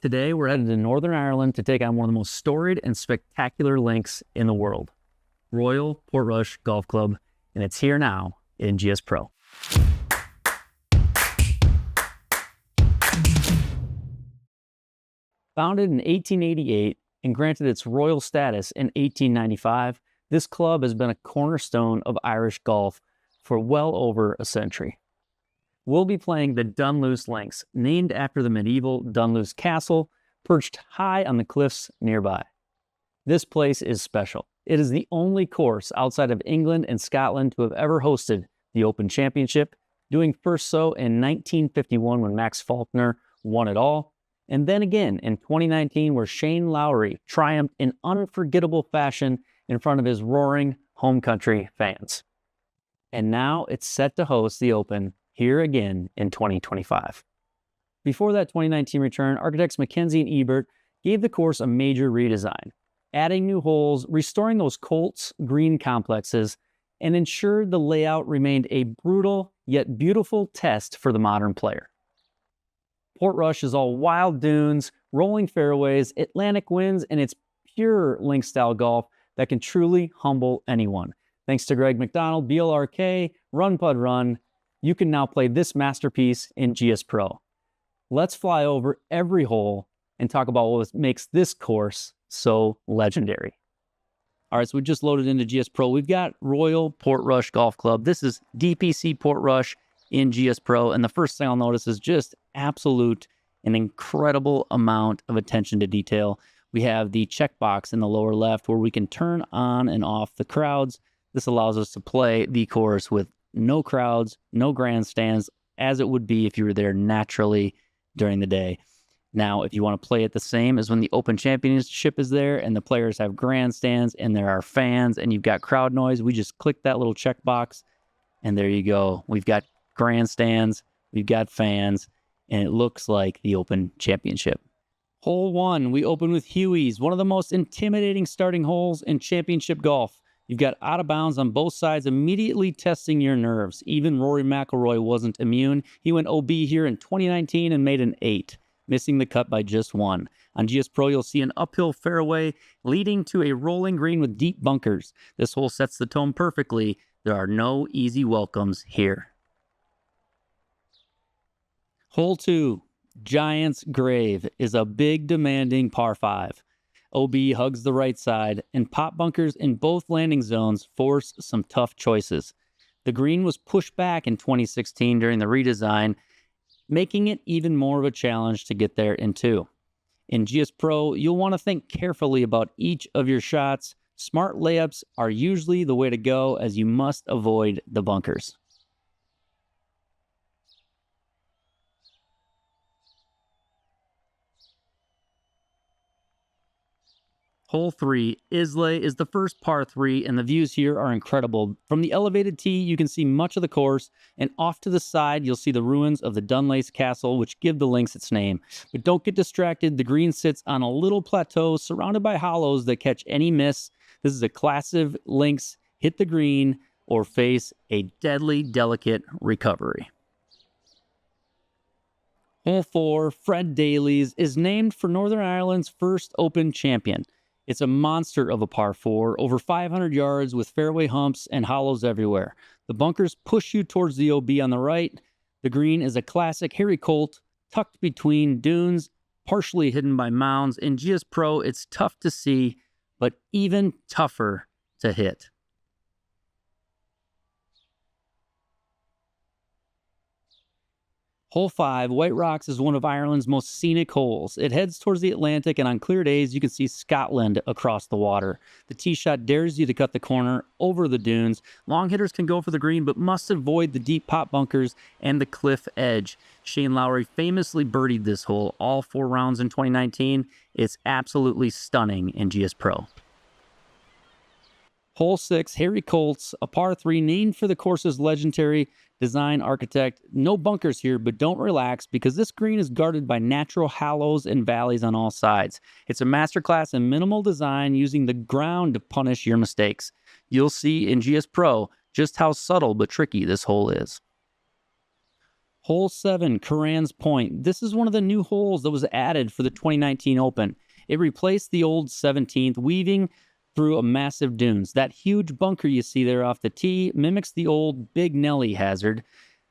Today, we're headed to Northern Ireland to take on one of the most storied and spectacular links in the world, Royal Portrush Golf Club, and it's here now in GSPro. Founded in 1888 and granted its royal status in 1895, this club has been a cornerstone of Irish golf for well over a century. We'll be playing the Dunluce Links, named after the medieval Dunluce Castle, perched high on the cliffs nearby. This place is special. It is the only course outside of England and Scotland to have ever hosted the Open Championship, doing first so in 1951 when Max Faulkner won it all, and then again in 2019 where Shane Lowry triumphed in unforgettable fashion in front of his roaring home country fans. And now it's set to host the Open here again in 2025. Before that 2019 return, architects McKenzie and Ebert gave the course a major redesign, adding new holes, restoring those Colt's green complexes, and ensured the layout remained a brutal yet beautiful test for the modern player. Portrush is all wild dunes, rolling fairways, Atlantic winds, and it's pure link-style golf that can truly humble anyone. Thanks to Greg McDonald, BLRK, Runpoddrun, you can now play this masterpiece in GSPro. Let's fly over every hole and talk about what makes this course so legendary. All right, so we just loaded into GSPro. We've got Royal Portrush Golf Club. This is DPC Portrush in GSPro, and the first thing I'll notice is just absolute and incredible amount of attention to detail. We have the checkbox in the lower left where we can turn on and off the crowds. This allows us to play the course with no crowds, no grandstands, as it would be if you were there naturally during the day. Now, if you want to play it the same as when the Open Championship is there and the players have grandstands and there are fans and you've got crowd noise, we just click that little checkbox and there you go. We've got grandstands, we've got fans, and it looks like the Open Championship. Hole 1, we open with Hughie's, one of the most intimidating starting holes in championship golf. You've got out of bounds on both sides, immediately testing your nerves. Even Rory McIlroy wasn't immune. He went OB here in 2019 and made an 8, missing the cut by just 1. On GSPro, you'll see an uphill fairway leading to a rolling green with deep bunkers. This hole sets the tone perfectly. There are no easy welcomes here. Hole 2, Giant's Grave, is a big, demanding par 5. OB hugs the right side, and pot bunkers in both landing zones force some tough choices. The green was pushed back in 2016 during the redesign, making it even more of a challenge to get there in 2. In GSPro, you'll want to think carefully about each of your shots. Smart layups are usually the way to go, as you must avoid the bunkers. Hole 3, Islay, is the first par 3, and the views here are incredible. From the elevated tee, you can see much of the course, and off to the side, you'll see the ruins of the Dunluce Castle, which give the links its name. But don't get distracted. The green sits on a little plateau surrounded by hollows that catch any miss. This is a classic links, hit the green, or face a deadly, delicate recovery. Hole 4, Fred Daly's, is named for Northern Ireland's first Open champion. It's a monster of a par 4, over 500 yards with fairway humps and hollows everywhere. The bunkers push you towards the OB on the right. The green is a classic Harry Colt, tucked between dunes, partially hidden by mounds. In GSPro, it's tough to see, but even tougher to hit. Hole 5, White Rocks, is one of Ireland's most scenic holes. It heads towards the Atlantic, and on clear days, you can see Scotland across the water. The tee shot dares you to cut the corner over the dunes. Long hitters can go for the green, but must avoid the deep pot bunkers and the cliff edge. Shane Lowry famously birdied this hole all 4 rounds in 2019. It's absolutely stunning in GSPro. Hole 6, Harry Colt's, a par 3 named for the course's legendary design architect. No bunkers here, but don't relax because this green is guarded by natural hollows and valleys on all sides. It's a masterclass in minimal design using the ground to punish your mistakes. You'll see in GSPro just how subtle but tricky this hole is. Hole 7, Curran's Point. This is one of the new holes that was added for the 2019 Open. It replaced the old 17th, weaving through a massive dunes. That huge bunker you see there off the tee mimics the old Big Nelly hazard.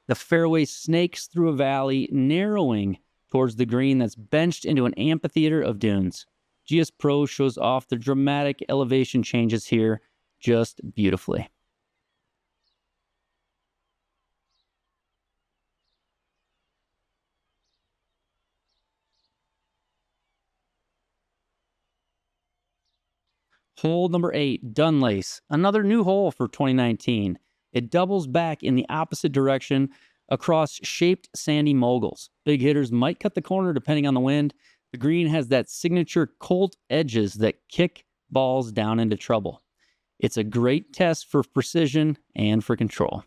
The fairway snakes through a valley, narrowing towards the green that's benched into an amphitheater of dunes. GSPro shows off the dramatic elevation changes here just beautifully. Hole number 8, Dunluce, another new hole for 2019. It doubles back in the opposite direction across shaped sandy moguls. Big hitters might cut the corner depending on the wind. The green has that signature Colt edges that kick balls down into trouble. It's a great test for precision and for control.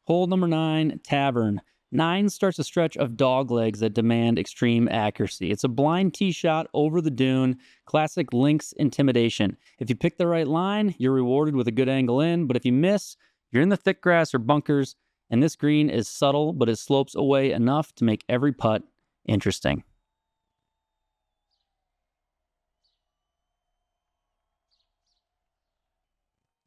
Hole number 9, Tavern. 9 starts a stretch of dog legs that demand extreme accuracy. It's a blind tee shot over the dune, classic links intimidation. If you pick the right line, you're rewarded with a good angle in, but if you miss, you're in the thick grass or bunkers, and this green is subtle, but it slopes away enough to make every putt interesting.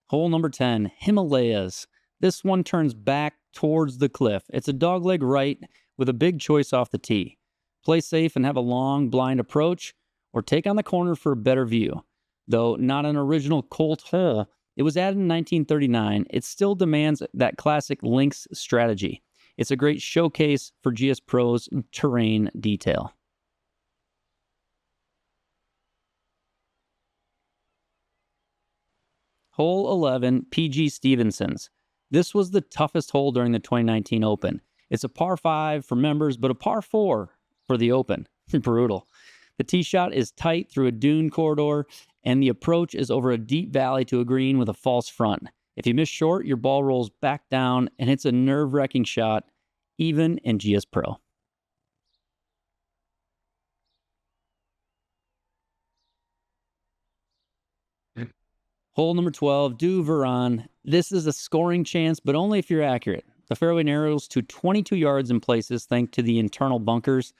Hole number 10, Himalayas. This one turns back towards the cliff. It's a dogleg right with a big choice off the tee. Play safe and have a long, blind approach, or take on the corner for a better view. Though not an original Colt hole, it was added in 1939. It still demands that classic links strategy. It's a great showcase for GSPro's terrain detail. Hole 11, PG Stevenson's. This was the toughest hole during the 2019 Open. It's a par 5 for members, but a par 4 for the Open. Brutal. The tee shot is tight through a dune corridor, and the approach is over a deep valley to a green with a false front. If you miss short, your ball rolls back down, and it's a nerve-wracking shot, even in GSPro. Hole number 12, Dhu Varren. This is a scoring chance, but only if you're accurate. The fairway narrows to 22 yards in places thanks to the internal bunkers.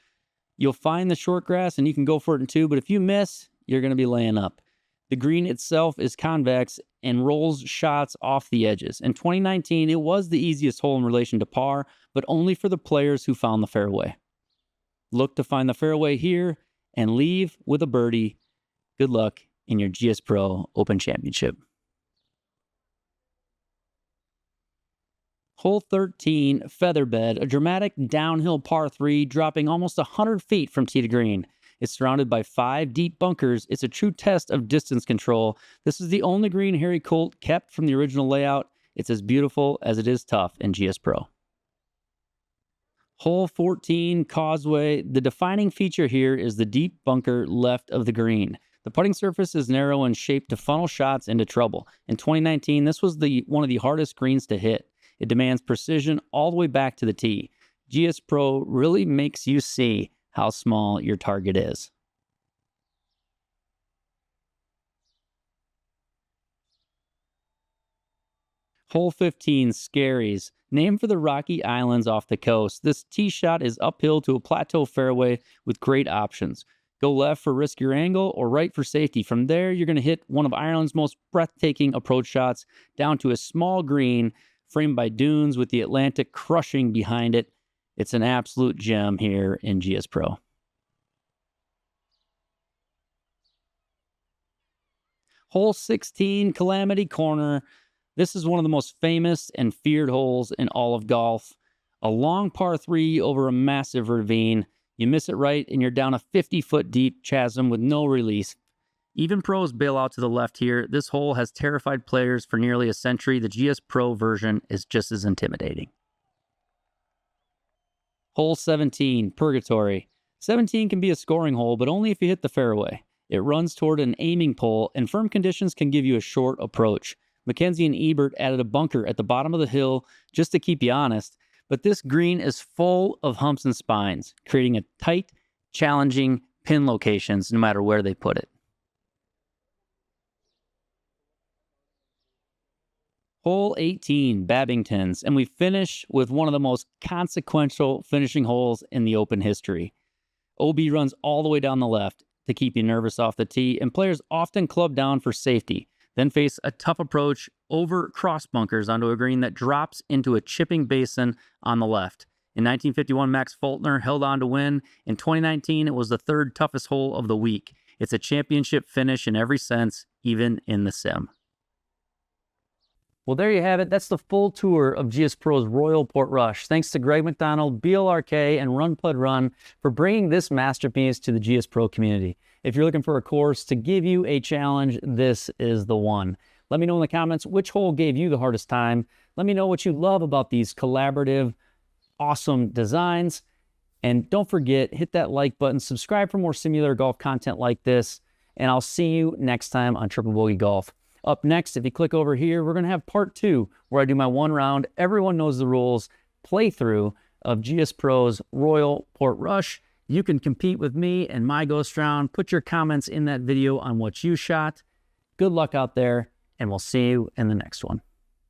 You'll find the short grass and you can go for it in 2, but if you miss, you're going to be laying up. The green itself is convex and rolls shots off the edges. In 2019, it was the easiest hole in relation to par, but only for the players who found the fairway. Look to find the fairway here and leave with a birdie. Good luck in your GSPro Open Championship. Hole 13, Featherbed, a dramatic downhill par 3 dropping almost 100 feet from tee to green. It's surrounded by 5 deep bunkers. It's a true test of distance control. This is the only green Harry Colt kept from the original layout. It's as beautiful as it is tough in GSPro. Hole 14, Causeway. The defining feature here is the deep bunker left of the green. The putting surface is narrow and shaped to funnel shots into trouble. In 2019, this was one of the hardest greens to hit. It demands precision all the way back to the tee. GSPro really makes you see how small your target is. Hole 15, Skerries. Named for the rocky islands off the coast, this tee shot is uphill to a plateau fairway with great options. Go left for riskier angle or right for safety. From there, you're going to hit one of Ireland's most breathtaking approach shots down to a small green framed by dunes with the Atlantic crushing behind it. It's an absolute gem here in GSPro. Hole 16, Calamity Corner. This is one of the most famous and feared holes in all of golf. A long par 3 over a massive ravine. You miss it right and you're down a 50-foot deep chasm with no release. Even pros bail out to the left here. This hole has terrified players for nearly a century. The GSPro version is just as intimidating. Hole 17, Purgatory. 17 can be a scoring hole, but only if you hit the fairway. It runs toward an aiming pole, and firm conditions can give you a short approach. Mackenzie and Ebert added a bunker at the bottom of the hill just to keep you honest, but this green is full of humps and spines, creating a tight, challenging pin locations no matter where they put it. Hole 18, Babingtons, and we finish with one of the most consequential finishing holes in the Open history. OB runs all the way down the left to keep you nervous off the tee, and players often club down for safety, then face a tough approach over cross bunkers onto a green that drops into a chipping basin on the left. In 1951, Max Faulkner held on to win. In 2019, it was the third toughest hole of the week. It's a championship finish in every sense, even in the sim. Well, there you have it. That's the full tour of GSPro's Royal Portrush. Thanks to Greg McDonald, BLRK, and Runpoddrun for bringing this masterpiece to the GSPro community. If you're looking for a course to give you a challenge, this is the one. Let me know in the comments which hole gave you the hardest time. Let me know what you love about these collaborative, awesome designs. And don't forget, hit that like button, subscribe for more simulator golf content like this, and I'll see you next time on Triple Bogey Golf. Up next, if you click over here, we're going to have part 2, where I do my one round, everyone knows the rules, playthrough of GSPro's Royal Portrush. You can compete with me and my ghost round. Put your comments in that video on what you shot. Good luck out there, and we'll see you in the next one.